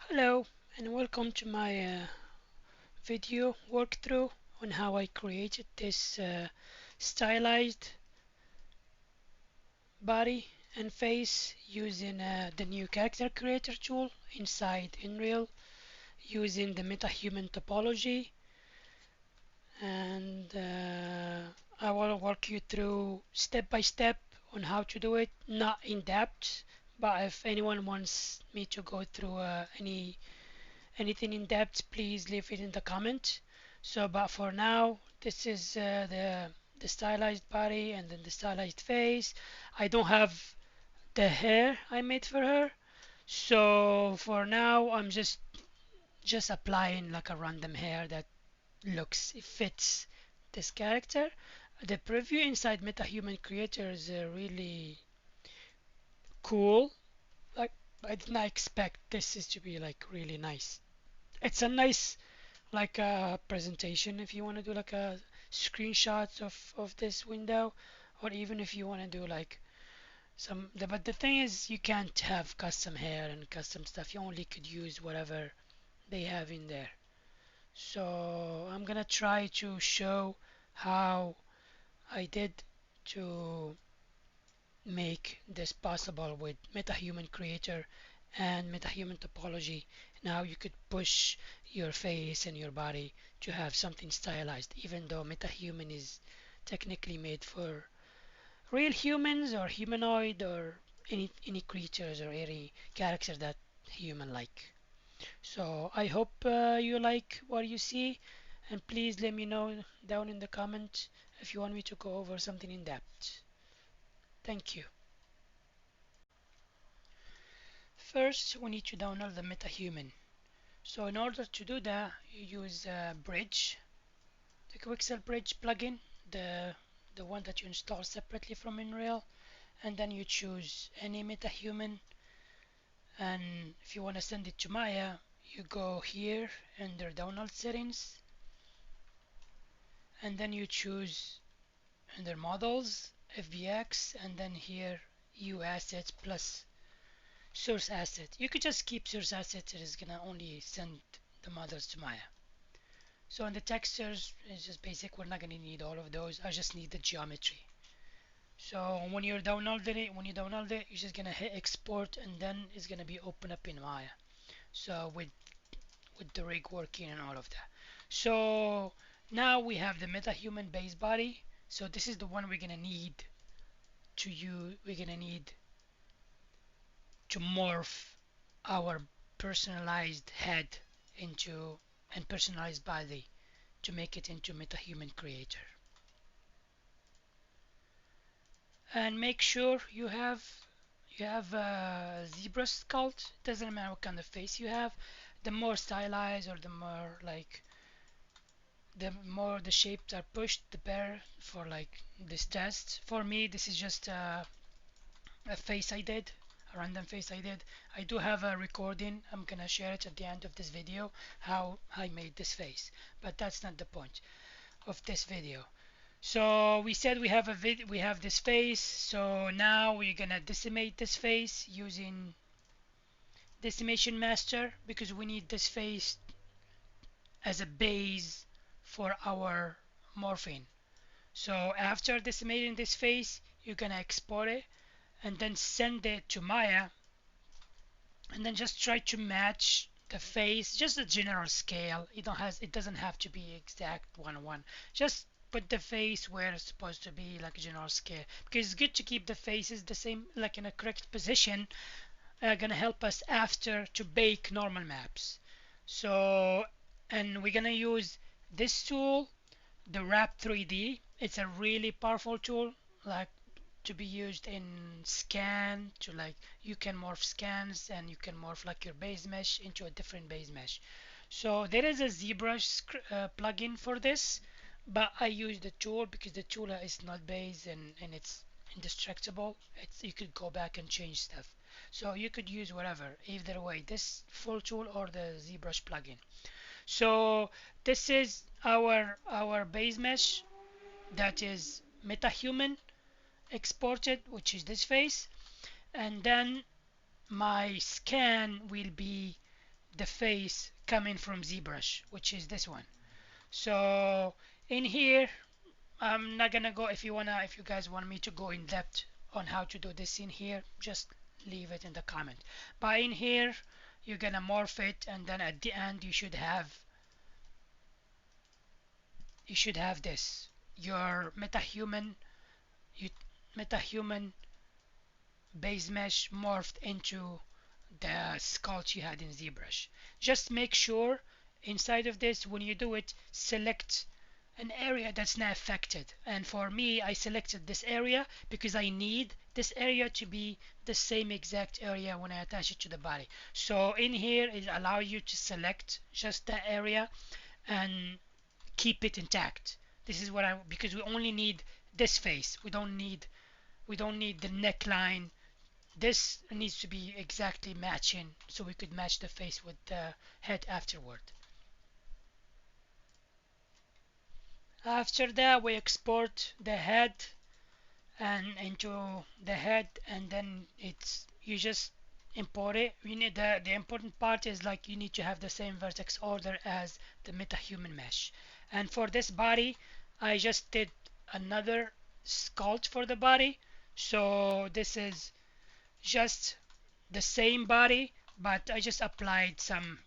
Hello and welcome to my video walkthrough on how I created this stylized body and face using the new character creator tool inside Unreal using the Metahuman topology, and I will walk you through step by step on how to do it, not in depth, but if anyone wants me to go through anything in depth, please leave it in the comment. So but for now, this is the stylized body and then the stylized face. I don't have the hair I made for her, so for now I'm just applying like a random hair that looks it fits this character. The preview inside Metahuman Creator is really cool. Like, I did not expect this is to be like really nice. It's a nice like a presentation if you want to do like a screenshots of this window, or even if you want to do like but the thing is you can't have custom hair and custom stuff. You only could use whatever they have in there. So I'm gonna try to show how I did to make this possible with Metahuman Creator and Metahuman Topology. Now you could push your face and your body to have something stylized, even though Metahuman is technically made for real humans or humanoid or any creatures or any character that human like. So I hope you like what you see, and please let me know down in the comment if you want me to go over something in depth. Thank you. First, we need to download the Metahuman. So in order to do that, you use Bridge, the Quixel Bridge plugin, the one that you install separately from Unreal, and then you choose any Metahuman. And if you want to send it to Maya, you go here under Download Settings, and then you choose under Models, FBX, and then here U Assets plus Source Asset. You could just keep Source Asset, it is gonna only send the models to Maya. So on the textures, it's just basic. We're not going to need all of those. I just need the geometry. So when you download it, you're just gonna hit export, and then it's gonna be open up in Maya. So with the rig working and all of that. So now we have the MetaHuman base body. So this is the one we're gonna need to use. We're gonna need to morph our personalized head into and personalized body to make it into Metahuman Creator. And make sure you have a zebra skull. Doesn't matter what kind of face you have. The more stylized or the more like the more the shapes are pushed, the better for like this test. For me, this is just a face I did, a random face I did. I do have a recording. I'm gonna share it at the end of this video how I made this face, but that's not the point of this video. So we said we have this face, so now we're gonna decimate this face using decimation master because we need this face as a base for our morphing. So after decimating this face, you're gonna export it and then send it to Maya, and then just try to match the face, just a general scale. It doesn't have to be exact 1:1. Just put the face where it's supposed to be, like a general scale, because it's good to keep the faces the same, like in a correct position. Gonna help us after to bake normal maps. So, and we're gonna use this tool, the wrap 3D. It's a really powerful tool, like to be used in scan, to like you can morph scans and you can morph like your base mesh into a different base mesh. So there is a ZBrush plugin for this, but I use the tool because the tool is not base, and it's indestructible. You could go back and change stuff. So you could use whatever, either way, this full tool or the ZBrush plugin. So this is our base mesh, that is MetaHuman exported, which is this face, and then my scan will be the face coming from ZBrush, which is this one. So in here, I'm not gonna go. If you guys want me to go in depth on how to do this in here, just leave it in the comment. But in here, you're gonna morph it, and then at the end you should have this, your you, metahuman base mesh morphed into the sculpt you had in ZBrush. Just make sure inside of this, when you do it, select an area that's not affected. And for me, I selected this area because I need this area to be the same exact area when I attach it to the body. So in here, it allows you to select just that area and keep it intact. This is what I, because we only need this face. We don't need the neckline. This needs to be exactly matching so we could match the face with the head afterward. After that, we export the head and into the head, and then you just import it. You need the important part is like you need to have the same vertex order as the metahuman mesh. And for this body, I just did another sculpt for the body. So this is just the same body, but I just applied some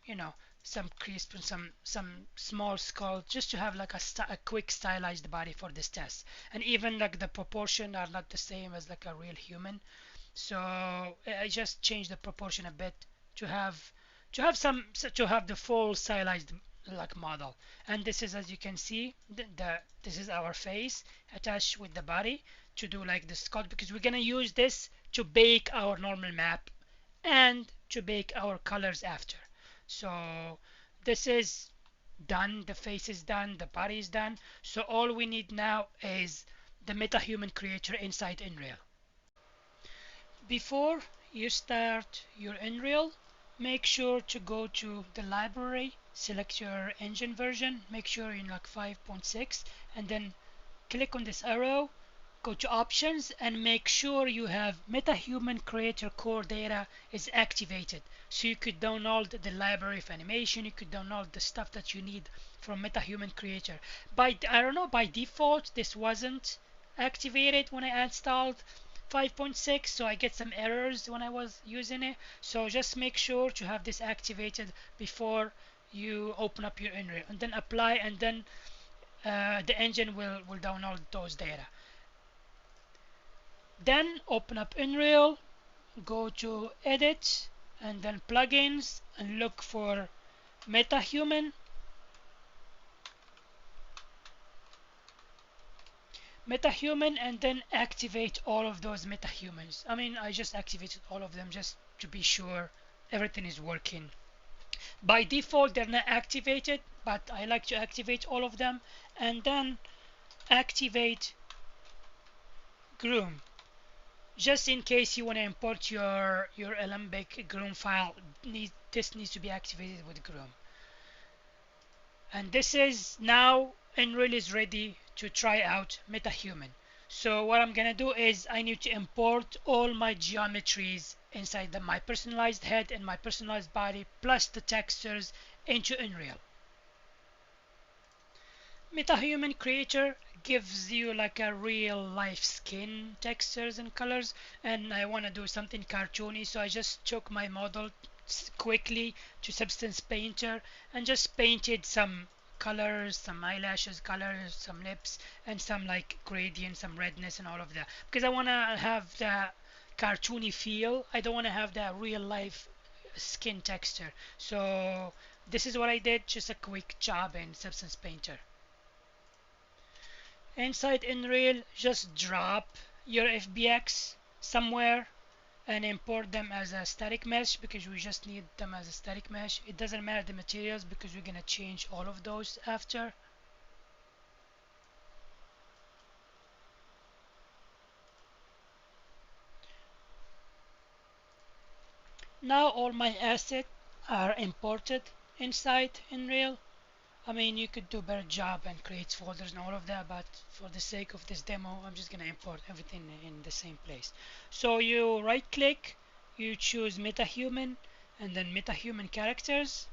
crisp and some small skull just to have like a quick stylized body for this test. And even like the proportion are not the same as like a real human, so I just changed the proportion a bit to have to have the full stylized like model. And this is, as you can see, this is our face attached with the body to do like the sculpt, because we're gonna use this to bake our normal map and to bake our colors after. So this is done, the face is done, the body is done. So all we need now is the Metahuman Creator inside Unreal. Before you start your Unreal, make sure to go to the library, select your engine version, make sure you're in like 5.6, and then click on this arrow, go to options, and make sure you have Metahuman Creator core data is activated, so you could download the library of animation, you could download the stuff that you need from Metahuman Creator. I don't know, by default this wasn't activated when I installed 5.6, so I get some errors when I was using it. So just make sure to have this activated before you open up your Unreal, and then apply, and then the engine will download those data. Then open up Unreal, go to Edit, and then Plugins, and look for Metahuman. And then activate all of those metahumans. I mean, I just activated all of them just to be sure everything is working. By default, they're not activated, but I like to activate all of them, and then activate Groom. Just in case you want to import your Alembic Groom file, this needs to be activated with Groom. And this is now Unreal is ready to try out Metahuman. So what I'm gonna do is I need to import all my geometries inside my personalized head and my personalized body plus the textures into Unreal. Metahuman Creator gives you like a real life skin textures and colors, and I want to do something cartoony, so I just took my model quickly to Substance Painter and just painted some colors, some eyelashes colors, some lips, and some like gradient, some redness and all of that, because I want to have the cartoony feel. I don't want to have that real life skin texture. So this is what I did, just a quick job in Substance Painter. Inside Unreal, just drop your FBX somewhere and import them as a static mesh, because we just need them as a static mesh. It doesn't matter the materials because we're gonna change all of those after. Now all my assets are imported inside Unreal. I mean, you could do a better job and create folders and all of that, but for the sake of this demo, I'm just gonna import everything in the same place. So you right click, you choose Metahuman, and then Metahuman characters,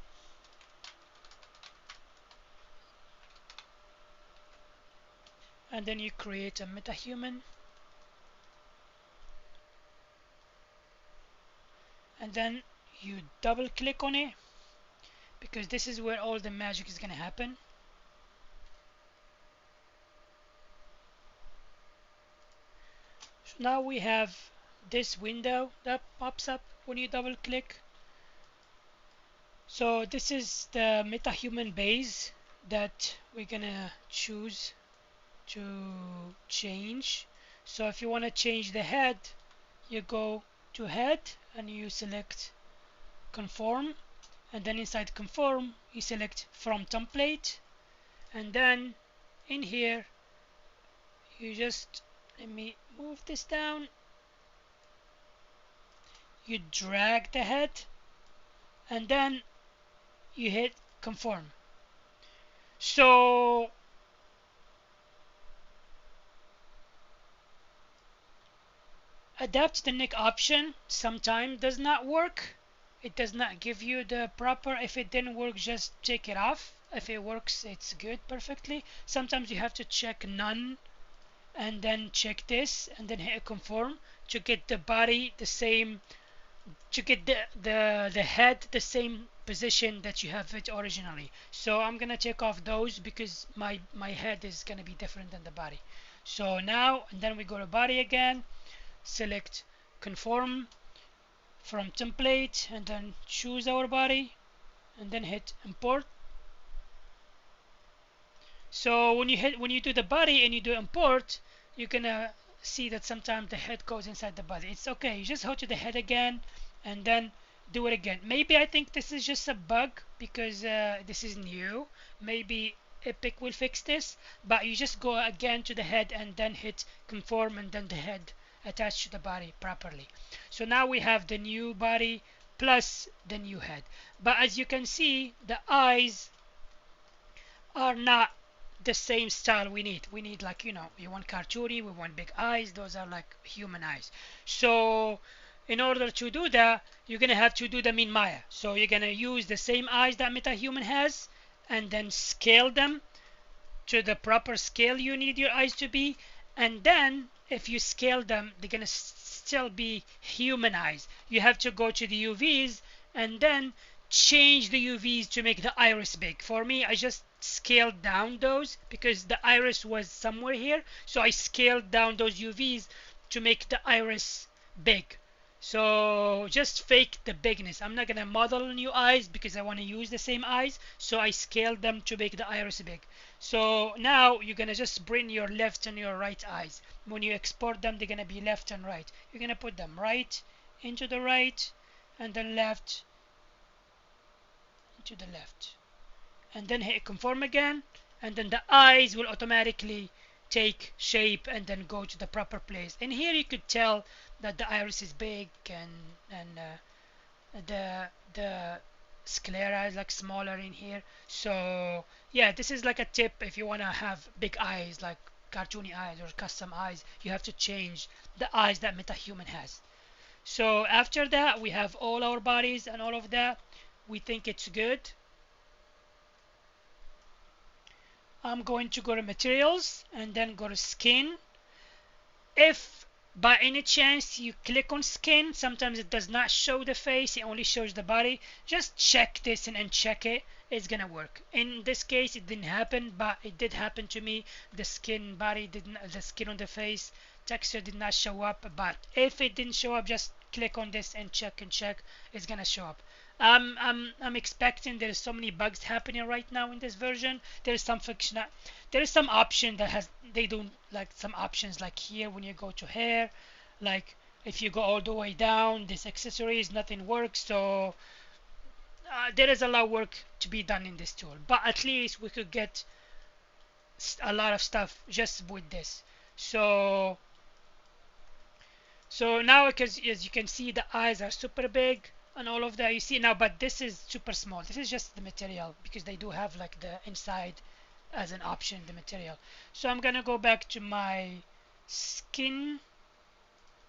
and then you create a Metahuman, and then you double click on it because this is where all the magic is gonna happen. So now we have this window that pops up when you double click. So this is the Metahuman base that we're gonna choose to change. So if you want to change the head, you go to head and you select conform, and then inside conform you select from template, and then in here you just, let me move this down, you drag the head and then you hit conform. So adapt the neck option sometimes does not work. It does not give you the proper. If it didn't work, just take it off. If it works, it's good perfectly. Sometimes you have to check none and then check this and then hit conform to get the body the same, to get the head the same position that you have it originally. So I'm gonna take off those because my head is gonna be different than the body. So now, and then we go to body again, select conform from template, and then choose our body and then hit import. So when you do the body and you do import, you're gonna see that sometimes the head goes inside the body. It's okay, you just go to the head again and then do it again. Maybe I think this is just a bug because this is new. Maybe Epic will fix this, but you just go again to the head and then hit conform, and then the head attached to the body properly. So now we have the new body plus the new head. But as you can see, the eyes are not the same style we need. We need, like, you want cartoony, we want big eyes. Those are like human eyes. So in order to do that, you're gonna have to do them in Maya. So you're gonna use the same eyes that MetaHuman has and then scale them to the proper scale you need your eyes to be. And then if you scale them, they're gonna still be human eyes. You have to go to the UVs and then change the UVs to make the iris big. For me, I just scaled down those because the iris was somewhere here, so I scaled down those UVs to make the iris big. So just fake the bigness. I'm not gonna model new eyes because I want to use the same eyes, so I scaled them to make the iris big. So now you're gonna just bring your left and your right eyes. When you export them, they're gonna be left and right. You're gonna put them right into the right and then left into the left, and then hit conform again, and then the eyes will automatically take shape and then go to the proper place. And here you could tell that the iris is big, and the sclera is like smaller in here. So yeah, this is like a tip. If you want to have big eyes, like cartoony eyes or custom eyes, you have to change the eyes that MetaHuman has. So after that, we have all our bodies and all of that. We think it's good. I'm going to go to materials and then go to skin. If by any chance you click on skin, sometimes it does not show the face, it only shows the body. Just check this and uncheck it. It's gonna work. In this case, it didn't happen, but it did happen to me. The skin body didn't, the skin on the face texture did not show up. But if it didn't show up, just click on this and check, it's gonna show up. I'm expecting there's so many bugs happening right now in this version. There's some function, there is some option that has, they don't like some options like here when you go to hair, like if you go all the way down, this accessories, nothing works. So there is a lot of work to be done in this tool, but at least we could get a lot of stuff just with this. So now, because as you can see, the eyes are super big and all of that, you see now, but this is super small. This is just the material because they do have like the inside as an option, the material. So I'm gonna go back to my skin,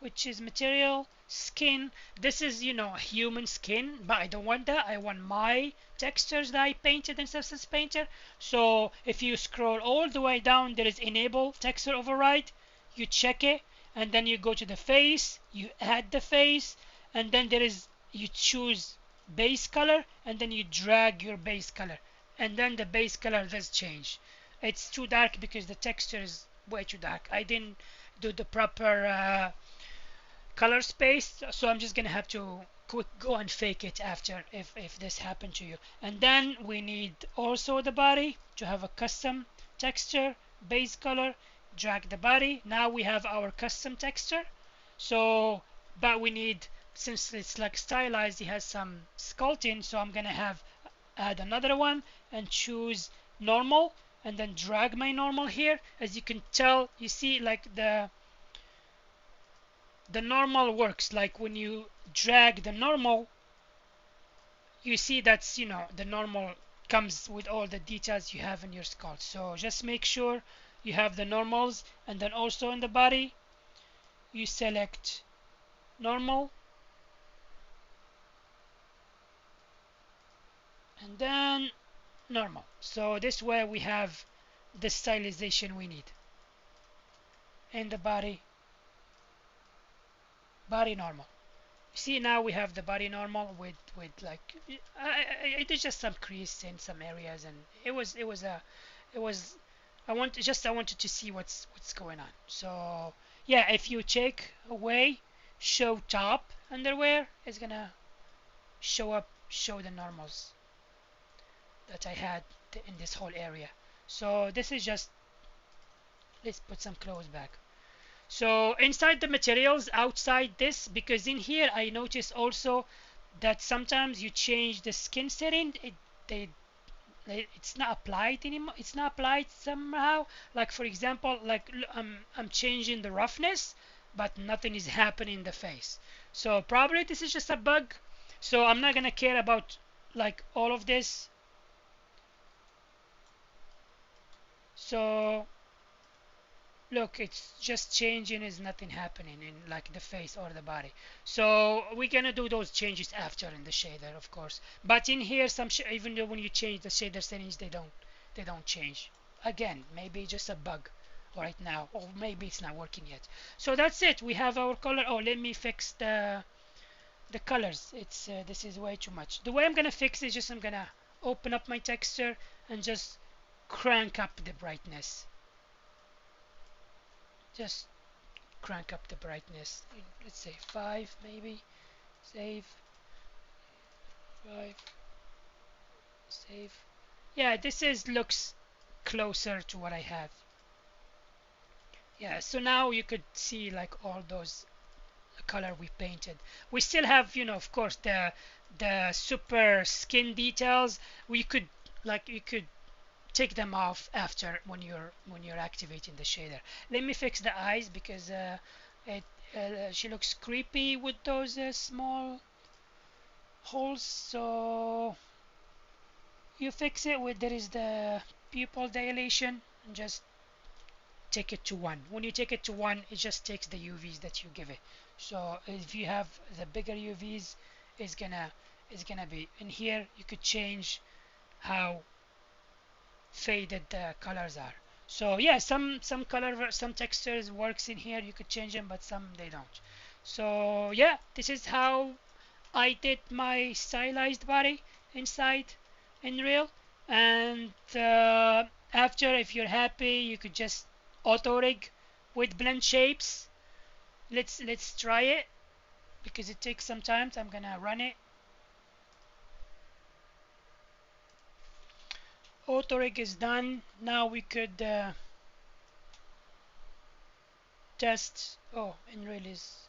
which is material, skin. This is, you know, human skin, but I don't want that. I want my textures that I painted in Substance Painter. So if you scroll all the way down, there is enable texture override. You check it, and then you go to the face, you add the face, and then there is, you choose base color, and then you drag your base color, and then the base color does change. It's too dark because the texture is way too dark. I didn't do the proper color space, so I'm just gonna have to quick go and fake it after if this happened to you. And then we need also the body to have a custom texture, base color, drag the body. Now we have our custom texture. So but we need, since it's like stylized, it has some sculpting, so I'm gonna have add another one and choose normal, and then drag my normal here. As you can tell, you see like the normal works. Like when you drag the normal, you see that's, you know, the normal comes with all the details you have in your skull. So just make sure you have the normals, and then also in the body you select normal, and then normal. So this way we have the stylization we need. In the body normal. See, now we have the body normal with like I did just some crease in some areas, and it was I wanted to see what's going on. So yeah, if you take away show top underwear, it's gonna show the normals that I had in this whole area. So this is just, let's put some clothes back. So inside the materials, outside this, because in here I notice also that sometimes you change the skin setting, they it's not applied anymore. It's not applied somehow. Like for example, like I'm changing the roughness, but nothing is happening in the face. So probably this is just a bug. So I'm not gonna care about like all of this. So look, it's just changing, is nothing happening in like the face or the body. So we're gonna do those changes after in the shader, of course. But in here, even though when you change the shader settings, they don't change. Again, maybe just a bug right now, or maybe it's not working yet. So that's it. We have our color. Oh, let me fix the colors. It's this is way too much. The way I'm gonna fix it is just I'm gonna open up my texture and just crank up the brightness. Just crank up the brightness. Let's say 5 maybe. Save. 5. Save. Yeah, this is looks closer to what I have. Yeah, so now you could see like all those color we painted. We still have, you know, of course, the super skin details. We could like you could take them off after when you're activating the shader. Let me fix the eyes because she looks creepy with those small holes. So you fix it with, there is the pupil dilation, and just take it to 1. When you take it to 1, it just takes the UVs that you give it. So if you have the bigger UVs, it's gonna be in here. You could change how faded the colors are. So yeah, some some textures works in here, you could change them, but some they don't. So yeah, this is how I did my stylized body inside Unreal. And after, if you're happy, you could just auto rig with blend shapes. Let's try it because it takes some time. So I'm gonna run it. Auto rig is done. Now we could test. Oh, Unreal is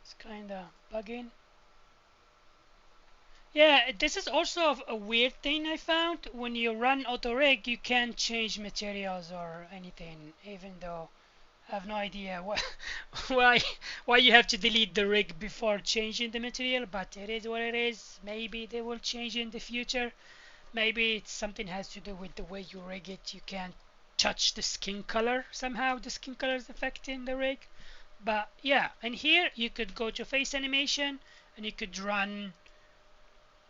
it's kind of bugging. Yeah, this is also a weird thing I found. When you run auto rig, you can't change materials or anything, even though I have no idea why why you have to delete the rig before changing the material, but it is what it is. Maybe they will change in the future. Maybe it's something has to do with the way you rig it. You can't touch the skin color somehow. The skin color is affecting the rig. But yeah, and here you could go to face animation and you could run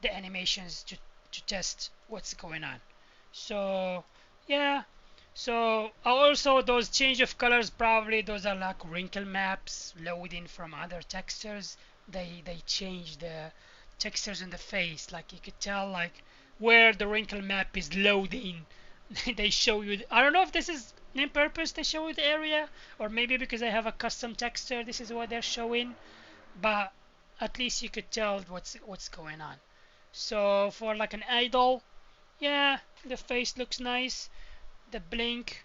the animations to test what's going on. So yeah, so also those change of colors, probably those are like wrinkle maps loading from other textures. They change the textures in the face, like you could tell like where the wrinkle map is loading. They show you, I don't know if this is in purpose to show you the area, or maybe because I have a custom texture this is what they're showing, but at least you could tell what's going on. So for like an idol, yeah, the face looks nice. The blink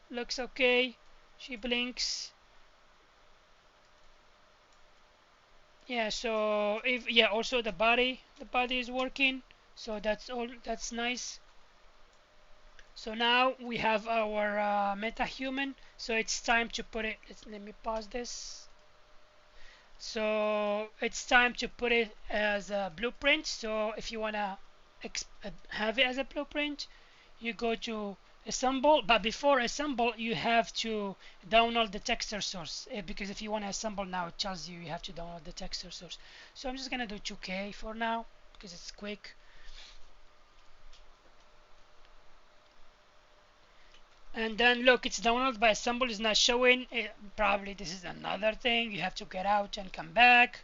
looks okay. She blinks. Yeah, so if yeah, also the body is working. So that's all. That's nice. So now we have our metahuman. So it's time to put it. Let me pause this. So it's time to put it as a blueprint. So if you wanna have it as a blueprint, you go to assemble, but before assemble you have to download the texture source, because if you want to assemble now it tells you you have to download the texture source. So I'm just gonna do 2K for now because it's quick. And then look, it's downloaded by assemble, is not showing it. Probably this is another thing, you have to get out and come back.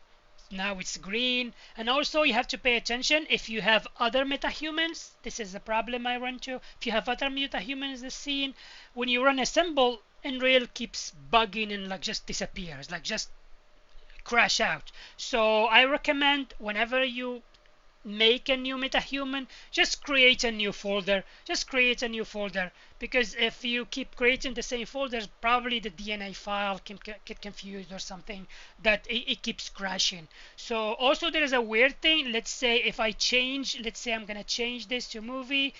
Now it's green. And also you have to pay attention if you have other metahumans. This is a problem I run into. If you have other metahumans in the scene, when you run assemble, Unreal keeps bugging and like just disappears, like just crash out. So I recommend whenever you make a new metahuman, just create a new folder. Just create a new folder, because if you keep creating the same folders, probably the DNA file can get confused or something, that it keeps crashing. So also there is a weird thing. Let's say if I change, let's say I'm gonna change this to movie,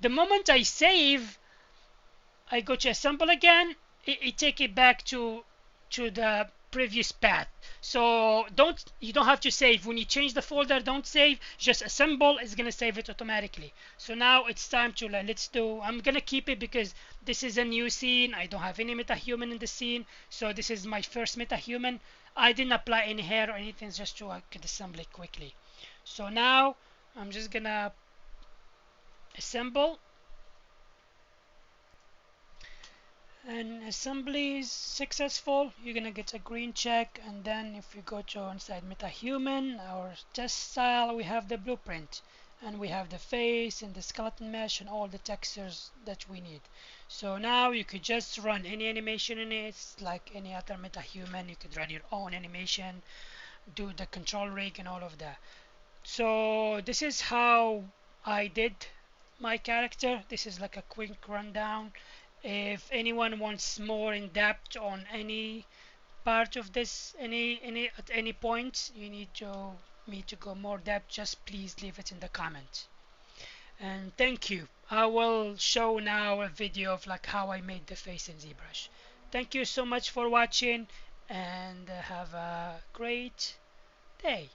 the moment I save, I go to assemble again, it take it back to the previous path. So you don't have to save when you change the folder. Don't save, just assemble. It's gonna save it automatically. So now it's time to let's do. I'm gonna keep it because this is a new scene. I don't have any metahuman in the scene, so this is my first metahuman. I didn't apply any hair or anything, just so I could assemble it quickly. So now I'm just gonna assemble. And assembly is successful, you're gonna get a green check. And then if you go to inside metahuman, our test style, we have the blueprint and we have the face and the skeleton mesh and all the textures that we need. So now you could just run any animation in it. It's like any other metahuman, you could run your own animation, do the control rig and all of that. So this is how I did my character. This is like a quick rundown. If anyone wants more in depth on any part of this, any at any point you need to me to go more depth, just please leave it in the comment. And thank you. I will show now a video of like how I made the face in ZBrush. Thank you so much for watching, and have a great day.